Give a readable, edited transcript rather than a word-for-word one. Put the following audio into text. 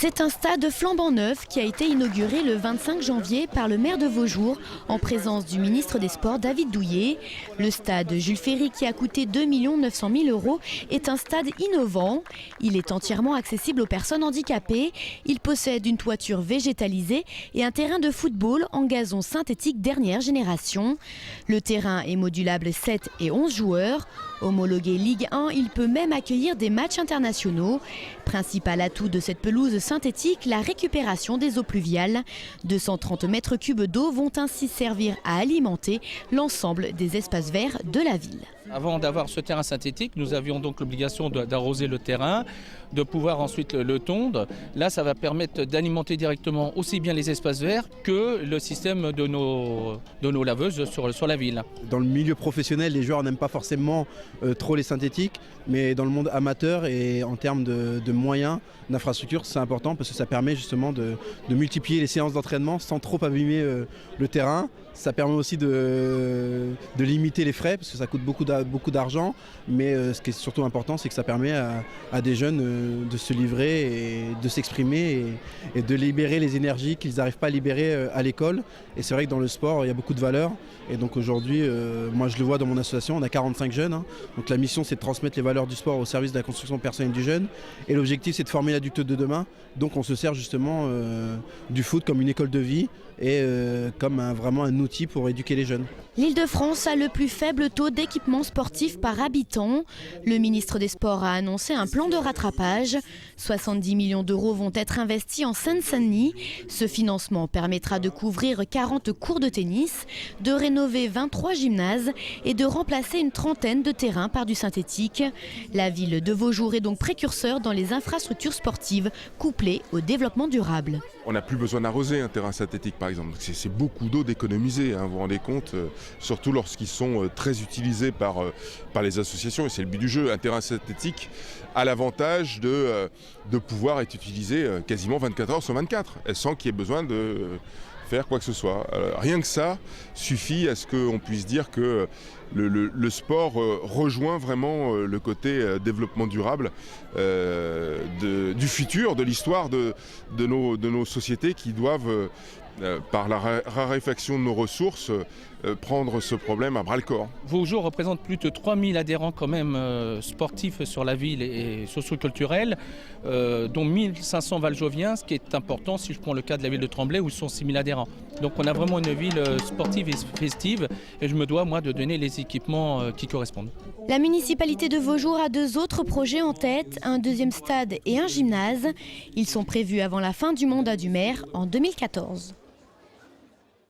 C'est un stade flambant neuf qui a été inauguré le 25 janvier par le maire de Vaujours en présence du ministre des Sports David Douillet. Le stade Jules Ferry, qui a coûté 2 900 000 € est un stade innovant. Il est entièrement accessible aux personnes handicapées. Il possède une toiture végétalisée et un terrain de football en gazon synthétique dernière génération. Le terrain est modulable 7 et 11 joueurs. Homologué Ligue 1, il peut même accueillir des matchs internationaux. Principal atout de cette pelouse synthétique, la récupération des eaux pluviales. 230 mètres cubes d'eau vont ainsi servir à alimenter l'ensemble des espaces verts de la ville. Avant d'avoir ce terrain synthétique, nous avions donc l'obligation d'arroser le terrain, de pouvoir ensuite le tondre. Là, ça va permettre d'alimenter directement aussi bien les espaces verts que le système de nos laveuses sur la ville. Dans le milieu professionnel, les joueurs n'aiment pas forcément trop les synthétiques, mais dans le monde amateur et en termes de moyens, d'infrastructures, c'est important parce que ça permet justement de multiplier les séances d'entraînement sans trop abîmer le terrain. Ça permet aussi de limiter les frais parce que ça coûte beaucoup d'argent, mais ce qui est surtout important, c'est que ça permet à des jeunes de se livrer et de s'exprimer et de libérer les énergies qu'ils n'arrivent pas à libérer à l'école. Et c'est vrai que dans le sport, il y a beaucoup de valeurs. Et donc aujourd'hui, moi je le vois dans mon association, on a 45 jeunes. Donc la mission, c'est de transmettre les valeurs du sport au service de la construction personnelle du jeune. Et l'objectif, c'est de former l'adulte de demain. Donc on se sert justement du foot comme une école de vie et comme vraiment un outil pour éduquer les jeunes. L'Île-de-France a le plus faible taux d'équipement sportif par habitant. Le ministre des Sports a annoncé un plan de rattrapage. 70 millions d'euros vont être investis en Seine-Saint-Denis. Ce financement permettra de couvrir 40 courts de tennis, de rénover 23 gymnases et de remplacer une trentaine de terrains par du synthétique. La ville de Vaujours est donc précurseur dans les infrastructures sportives couplées au développement durable. On n'a plus besoin d'arroser un terrain synthétique par exemple. C'est beaucoup d'eau d'économiser, vous vous rendez compte, surtout lorsqu'ils sont très utilisés par les associations, et c'est le but du jeu. Un terrain synthétique a l'avantage de pouvoir être utilisé quasiment 24 heures sur 24, sans qu'il y ait besoin de faire quoi que ce soit. Rien que ça suffit à ce qu'on puisse dire que le sport rejoint vraiment le côté développement durable du futur, de l'histoire de nos sociétés qui doivent, par la raréfaction de nos ressources, prendre ce problème à bras-le-corps. Vaujours représente plus de 3000 adhérents quand même sportifs sur la ville et socioculturels, dont 1500 valjoviens, ce qui est important si je prends le cas de la ville de Tremblay où ils sont 6000 adhérents. Donc on a vraiment une ville sportive et festive et je me dois moi de donner les équipements qui correspondent. La municipalité de Vaujours a 2 autres projets en tête, un deuxième stade et un gymnase. Ils sont prévus avant la fin du mandat du maire en 2014.